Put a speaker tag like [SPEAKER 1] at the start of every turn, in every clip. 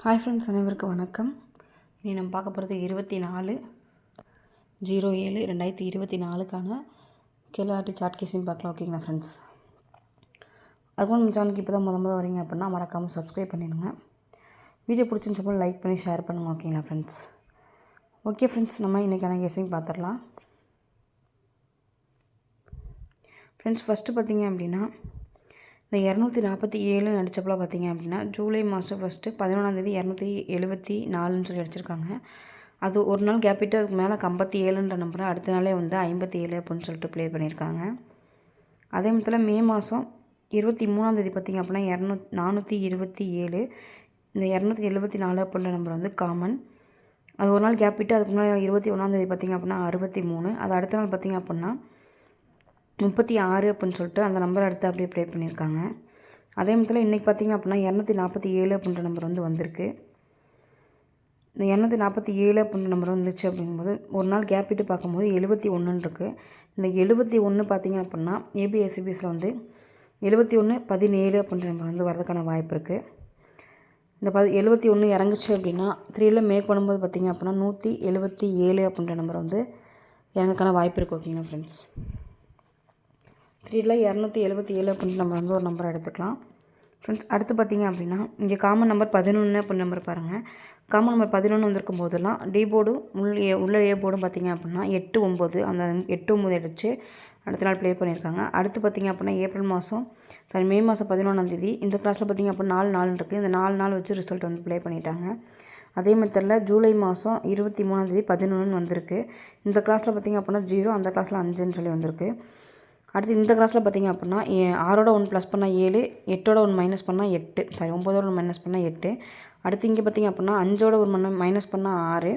[SPEAKER 1] Hi friends, அனைவருக்கும் வணக்கம். இனி நம்ம பார்க்க போகிறது 24/07/2024 கேலாட்டி சாட் கேஸையும் பார்க்கலாம். ஓகேங்களா ஃப்ரெண்ட்ஸ்? அதுக்கும் நம்ம சேனலுக்கு இப்போ தான் முத வரீங்க அப்படின்னா மறக்காமல் சப்ஸ்கிரைப் பண்ணிடுங்க. வீடியோ பிடிச்சிருந்தப்போ லைக் பண்ணி ஷேர் பண்ணுங்கள். ஓகேங்களா ஃப்ரெண்ட்ஸ்? ஓகே ஃப்ரெண்ட்ஸ், நம்ம இன்றைக்கான கேஸையும் பார்த்துடலாம். ஃப்ரெண்ட்ஸ், ஃபஸ்ட்டு பார்த்தீங்க அப்படின்னா இந்த 247 அடித்தப்பலாம் பார்த்தீங்க அப்படின்னா ஜூலை மாதம் ஃபஸ்ட்டு 11ஆந்தேதி 274ன்னு சொல்லி அடிச்சிருக்காங்க. அது ஒரு நாள் கேப்பிட்டு அதுக்கு மேலே 57ன்ற நம்பரை அடுத்த நாளே வந்து 57 அப்படின்னு சொல்லிட்டு ப்ளே பண்ணியிருக்காங்க. அதே மொத்தத்தில் மே மாதம் 23ஆந்தேதி பார்த்திங்க அப்படின்னா 427. இந்த 274 அப்படின்ற நம்பர் வந்து காமன். அது ஒரு நாள் கேப்பிட்டு அதுக்கு முன்னாடி 21ஆந்தேதி பார்த்திங்க அப்படின்னா 63. அது அடுத்த நாள் பார்த்திங்க அப்படின்னா 36 அப்படின்னு சொல்லிட்டு அந்த நம்பரை அடுத்து அப்படியே ப்ளே பண்ணியிருக்காங்க. அதே மொத்தத்தில் இன்றைக்கி பார்த்திங்க அப்படின்னா 247 அப்படின்ற நம்பர் வந்து வந்திருக்கு. இந்த 247 அப்படின்ற நம்பர் வந்துச்சு அப்படிங்கும்போது ஒரு நாள் கேப் விட்டு பார்க்கும்போது 71 இருக்குது. இந்த 71 பார்த்திங்க அப்படின்னா ஏபிஎஸ்சிபிஸில் வந்து 71-17 அப்படின்ற நம்பர் வந்து வரதுக்கான வாய்ப்பு இருக்குது. இந்த 71 இறங்குச்சு அப்படின்னா 3ல் மேக் பண்ணும்போது பார்த்திங்க அப்படின்னா 177 அப்படின்ற நம்பர் வந்து இறங்குறதுக்கான வாய்ப்பு இருக்குது. ஓகேங்களா ஃப்ரெண்ட்ஸ்? 3ல் 277 அப்படின்ற நம்ம வந்து ஒரு நம்பரை எடுத்துக்கலாம். ஃப்ரெண்ட்ஸ், அடுத்து பார்த்திங்க அப்படின்னா இங்கே காமன் நம்பர் 11 அப்படின்ற நம்பர் பாருங்கள். காமன் நம்பர் 11 வந்திருக்கும் போதெல்லாம் டி போர்டும் உள்ள ஏ போர்டும் பார்த்திங்க அப்படின்னா 8-9 அந்த 8-9 அடித்து அடுத்த நாள் ப்ளே பண்ணியிருக்காங்க. அடுத்து பார்த்திங்க அப்படின்னா மே மாதம் 11ஆந்தேதி இந்த கிளாஸில் பார்த்திங்க அப்படின்னா 4 இருக்குது. இந்த 4 நாள் வச்சு ரிசல்ட் வந்து ப்ளே பண்ணிட்டாங்க. அதே மெத்தடில் ஜூலை மாதம் 23ஆந்தேதி 11 வந்திருக்கு. இந்த கிளாஸில் பார்த்திங்க அப்படின்னா 0, அந்த கிளாஸில் 5ன்னு சொல்லி வந்திருக்கு. அடுத்து இந்த கிளாஸில் பார்த்திங்க அப்படின்னா 6ஓட 1 ப்ளஸ் பண்ணால் 7, 8ஓட 1 மைனஸ் பண்ணால் 8, 9ஓட 1 மைனஸ் பண்ணால் 8. அடுத்து இங்கே பார்த்திங்க அப்படின்னா 5ஓட 1 மைனஸ் பண்ணால் 6,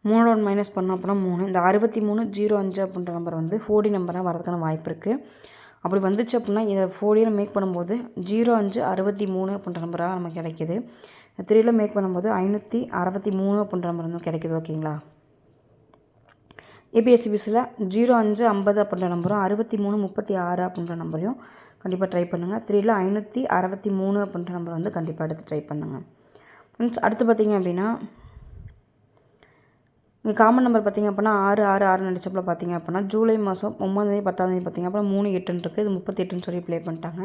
[SPEAKER 1] 3ஓட 1 மைனஸ் பண்ணால் அப்படின்னா 3. இந்த 63-05 அப்படின்ற நம்பர் வந்து 4D நம்பராக வரதுக்கான வாய்ப்பு இருக்குது. அப்படி வந்துச்சு அப்படின்னா இதை 4Dயில் மேக் பண்ணும்போது 05-63 அப்படின்ற நம்பராக நமக்கு கிடைக்கிது. 3ல் மேக் பண்ணும்போது 563 அப்படின்ற நம்பர் வந்து கிடைக்கிது. ஓகேங்களா? ஏபிஎஸ்சிபிஸில் 05-50 அப்படின்ற நம்பரும் 63-36 அப்படின்ற நம்பரையும் கண்டிப்பாக ட்ரை பண்ணுங்கள். 3ல் 563 அப்படின்ற நம்பர் வந்து கண்டிப்பாக எடுத்து ட்ரை பண்ணுங்கள். ஃப்ரெண்ட்ஸ், அடுத்து பார்த்திங்க அப்படின்னா இங்கே காமன் நம்பர் பார்த்திங்க அப்படின்னா 6-6-6 நடிச்சப்பில் பார்த்திங்க அப்படின்னா ஜூலை மாதம் 9ஆந்தேதி 10ஆந்தேதி பார்த்திங்க அப்படின்னா 3-8 இருக்குது. இது 38ன்னு சொல்லி ப்ளே பண்ணிட்டாங்க.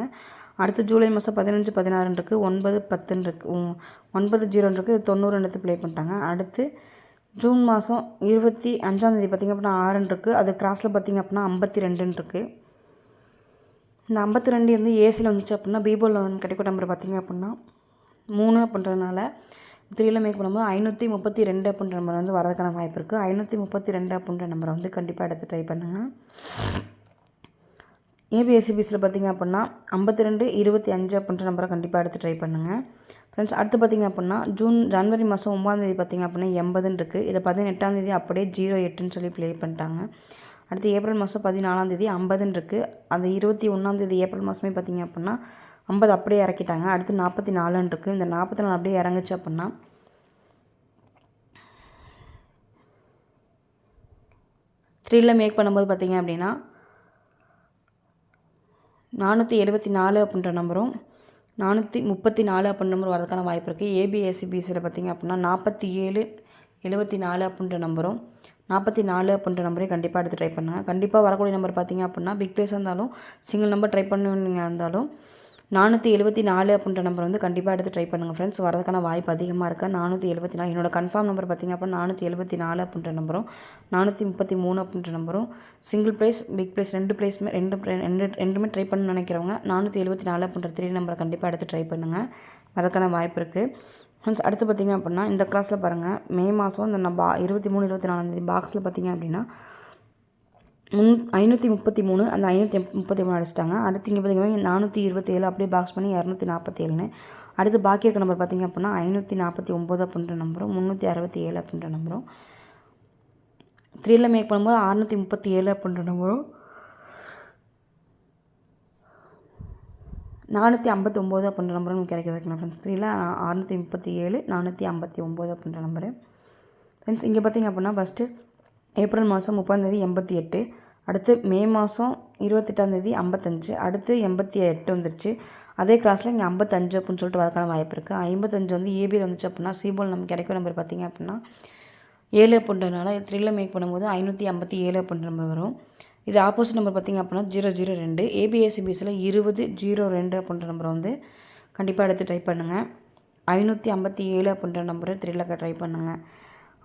[SPEAKER 1] அடுத்து ஜூலை மாதம் 15-16 இருக்குது. 9-10 இருக்குது. 9-0 இருக்குது. 90 எடுத்து ப்ளே பண்ணிட்டாங்க. அடுத்து ஜூன் மாதம் 25ஆந்தேதி பார்த்திங்க அப்படின்னா 6 இருக்குது. அது கிராஸில் பார்த்திங்க அப்படின்னா 52 இருக்குது. இந்த 52 வந்து ஏசியில் வந்துச்சு அப்படின்னா பீபோலில் வந்து கிடைக்கும் நம்பர் பார்த்திங்க அப்படின்னா 3 அப்படின்றதுனால 3ல் மேக் பண்ணும்போது 532 அப்படின்ற நம்பர் வந்து வரதுக்கான வாய்ப்பு இருக்குது. 532 அப்படின்ற நம்பரை வந்து கண்டிப்பாக எடுத்து ட்ரை பண்ணுங்கள். ஏபிஎஸ்சிபிஸில் பார்த்திங்க அப்படின்னா 52-25 அப்படின்ற நம்பரை கண்டிப்பாக எடுத்து ட்ரை பண்ணுங்கள். ஃப்ரெண்ட்ஸ், அடுத்து பார்த்திங்க அப்படின்னா ஜனவரி மாதம் 9ஆந்தேதி பார்த்திங்க அப்படின்னா 80 இருக்குது. இதை 18ஆந்தேதி அப்படியே 08ன்னு சொல்லி ப்ளே பண்ணிட்டாங்க. அடுத்து ஏப்ரல் மாதம் 14ஆந்தேதி 50 இருக்குது. அந்த 21ஆந்தேதி ஏப்ரல் மாதமே பார்த்திங்க அப்படின்னா 50 அப்படியே இறக்கிட்டாங்க. அடுத்து 44 இருக்குது. இந்த 44 அப்படியே இறங்குச்சு அப்படின்னா 3ல் மேக் பண்ணும்போது பார்த்திங்க அப்படின்னா 474 அப்படின்ற நம்பரும் 434 அப்படின்ற நம்பர் வரதுக்கான வாய்ப்பு இருக்குது. ஏபிஎஸ்சிபிஸில் பார்த்திங்க அப்படின்னா 47-74 அப்படின்ற நம்பரும் 44 அப்படின்ற நம்பரையும் கண்டிப்பாக எடுத்து ட்ரை பண்ணுங்கள். கண்டிப்பாக வரக்கூடிய நம்பர் பார்த்திங்க அப்படின்னா பிக் ப்ளேஸாக இருந்தாலும் சிங்கிள் நம்பர் ட்ரை பண்ணுவீங்க இருந்தாலும் 474 அப்படின்ற நம்பர் வந்து கண்டிப்பாக எடுத்து ட்ரை பண்ணுங்கள். ஃப்ரெண்ட்ஸ், வரதுக்கான வாய்ப்பு அதிகமாக இருக்குது. 474 என்னோட கன்ஃபார்ம் நம்பர் பார்த்திங்க அப்படின்னா 474 அப்படின்ற நம்பரும் 433 அப்படின்ற நம்பரும் சிங்கிள் ப்ரைஸ் பிக் ப்ரைஸ் ரெண்டுமே ட்ரை பண்ணணும்னு நினைக்கிறவங்க 474 அப்படின்ற 3 நம்பரை கண்டிப்பாக எடுத்து ட்ரை பண்ணுங்கள். வரதுக்கான வாய்ப்பு இருக்குது. ஃப்ரெண்ட்ஸ், அடுத்து பார்த்திங்க அப்படின்னா இந்த கிளாஸில் பாருங்கள் மே மாதம் இந்த 23-24 பாக்ஸில் பார்த்திங்க அப்படின்னா 533 அந்த 533 அடிச்சிட்டாங்க. அடுத்து இங்கே பார்த்திங்கன்னா 427 அப்படியே பாக்ஸ் பண்ணி 247ன்னு. அடுத்து பாக்கி இருக்க நம்பர் பார்த்திங்க அப்படின்னா 549 அப்படின்ற நம்பரும் 367 அப்படின்ற நம்பரும் 3ல் மேக் பண்ணும்போது 637 அப்படின்ற நம்பரும் 459 அப்படின்ற நம்பரும் கிடைக்கிறதுக்குண்ணா ஃப்ரெண்ட்ஸ். 3ல் 637 459 அப்படின்ற நம்பரு. ஃப்ரெண்ட்ஸ், இங்கே பார்த்திங்க அப்படின்னா ஃபஸ்ட்டு ஏப்ரல் மாதம் 30ஆந்தேதி 88, அடுத்து மே மாதம் 28ஆந்தேதி 55, அடுத்து 88 வந்துருச்சு. அதே கிராஸில் இங்கே 55 அப்படின்னு சொல்லிட்டு வரக்கான வாய்ப்பு இருக்குது. 55 வந்து ஏபியில் வந்துச்சு அப்படின்னா சிபோல் நமக்கு கிடைக்கும் நம்பர் பார்த்திங்க அப்படின்னா 7 அப்படின்றதுனால 3ல் மேக் பண்ணும்போது 557 அப்படின்ற நம்பர் வரும். இது ஆப்போசிட் நம்பர் பார்த்திங்க அப்படின்னா 002. ஏபிஎஸ்சிபிஎஸ்சியில் 2002 அப்படின்ற நம்பரை வந்து கண்டிப்பாக எடுத்து ட்ரை பண்ணுங்கள். 557 அப்படின்ற நம்பரை 3ல் ட்ரை பண்ணுங்கள்.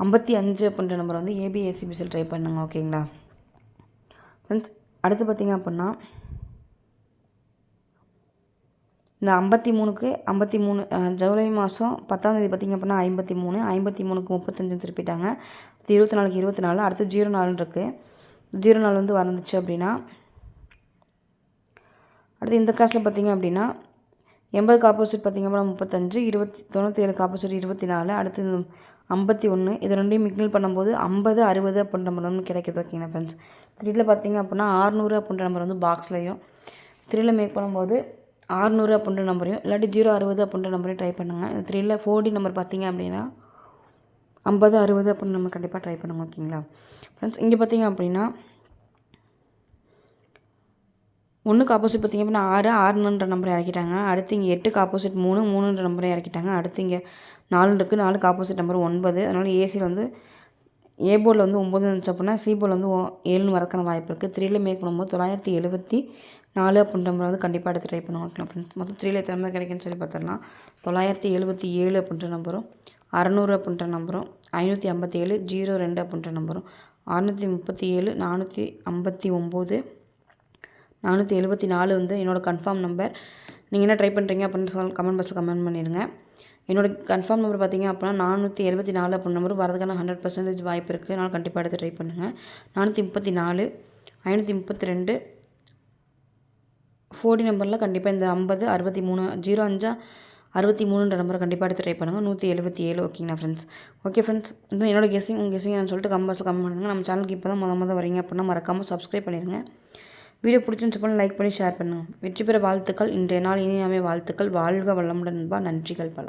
[SPEAKER 1] 55 அப்படின்ற நம்பர் வந்து ஏபிஎஸ்சிபிஎஸ்சியில் ட்ரை பண்ணுங்கள். ஓகேங்களா ஃப்ரெண்ட்ஸ்? அடுத்து பார்த்திங்க அப்படின்னா இந்த 53க்கு 53 ஜூலை மாதம் 10ஆந்தேதி பார்த்திங்க அப்படின்னா 53, 53க்கு 35 திருப்பிட்டாங்க. 24க்கு 24, அடுத்து 04 இருக்குது. 04 வந்து வந்துச்சு அப்படின்னா அடுத்து இந்த கிளாஸில் பார்த்திங்க அப்படின்னா 80க்கு ஆப்போசிட் பார்த்திங்க அப்படின்னா 35, 97க்கு ஆப்போசிட் 24, அடுத்து 51. இது ரெண்டையும் மிக்னில் பண்ணும்போது 50, 60 அப்படின்ற நம்பர் வந்து கிடைக்குது. ஓகேங்களா ஃப்ரெண்ட்ஸ்? 3ல் பார்த்திங்க அப்படின்னா 600 அப்படின்ற நம்பர் வந்து பாக்ஸ்லையும் 3ல் மேக் பண்ணும்போது 600 அப்படின்ற நம்பரையும் இல்லாட்டி 060 அப்படின்ற நம்பரையும் ட்ரை பண்ணுங்கள். 3ல் 4D நம்பர் பார்த்திங்க அப்படின்னா 50, 60 அப்படின்னு நம்ம கண்டிப்பாக ட்ரை பண்ணுங்கள். ஓகேங்களா ஃப்ரெண்ட்ஸ்? இங்கே பார்த்திங்க அப்படின்னா 1க்கு ஆப்போசிட் பார்த்திங்க அப்படின்னா 6, 6ன்ற நம்பரை இறக்கிட்டாங்க. அடுத்து இங்கே 8க்கு ஆப்போசிட் 3, 3ன்ற நம்பரை இறக்கிட்டாங்க. அடுத்து இங்கே 4 இருக்குது. 4க்கு ஆப்போசிட் நம்பர் 9. அதனால் ஏசியில் வந்து ஏ போர்டில் வந்து 9 இருந்துச்சு அப்படின்னா சி போர்டில் வந்து 7ன்னு வரக்கான வாய்ப்பு இருக்குது. 3ல் மேக் பண்ணும்போது 974 அப்படின்ற நம்பர் வந்து கண்டிப்பாக எடுத்து ட்ரை பண்ணுவோம். Okay friends? மொத்தம் 3ல் எத்தனை நம்பர் கிடைக்குன்னு சொல்லி பார்த்துடலாம். 977 அப்படின்ற நம்பரும், 600 அப்படின்ற நம்பரும், 557, 02 அப்படின்ற நம்பரும், 637, 459, 474 வந்து என்னோடய கன்ஃபார்ம் நம்பர். நீங்கள் என்ன ட்ரை பண்ணுறீங்க அப்படின்னு கமெண்ட் பாக்ஸில் கமெண்ட் பண்ணிடுங்க. என்னோடய கன்ஃபார்ம் நம்பர் பார்த்திங்க அப்படின்னா 474 அப்படின்ற நம்பர் வரதுக்கான 100% வாய்ப்பு இருக்குது. அதனால் கண்டிப்பாக எடுத்து ட்ரை பண்ணுங்கள். 434, 532 4D நம்பரில் கண்டிப்பாக இந்த 50, 63, 05, 63ன்ற நம்பரை கண்டிப்பாக எடுத்து ட்ரை பண்ணுங்கள். 177. ஓகேங்களா ஃப்ரெண்ட்ஸ்? ஓகே ஃப்ரெண்ட்ஸ், இந்த என்னோடய கெஸ்ஸிங் உங்கள் கெஸ்ஸிங் சொல்லிட்டு கமெண்ட் பாக்ஸில் கமெண்ட் பண்ணுங்கள். நம்ம சேனலுக்கு இப்போ தான் முத வரீங்க அப்படின்னா மறக்காமல் சப்ஸ்கிரைப் பண்ணிடுங்க. வீடியோ பிடிச்சிருந்துச்சு பண்ணி லைக் பண்ணி ஷேர் பண்ணுங்கள். வெற்றி பெற வாழ்த்துக்கள். இன்றைய நாள் இனியாமே வாழ்த்துக்கள். வாழ்க வளமுடன் நண்பா. நன்றிகள் பல.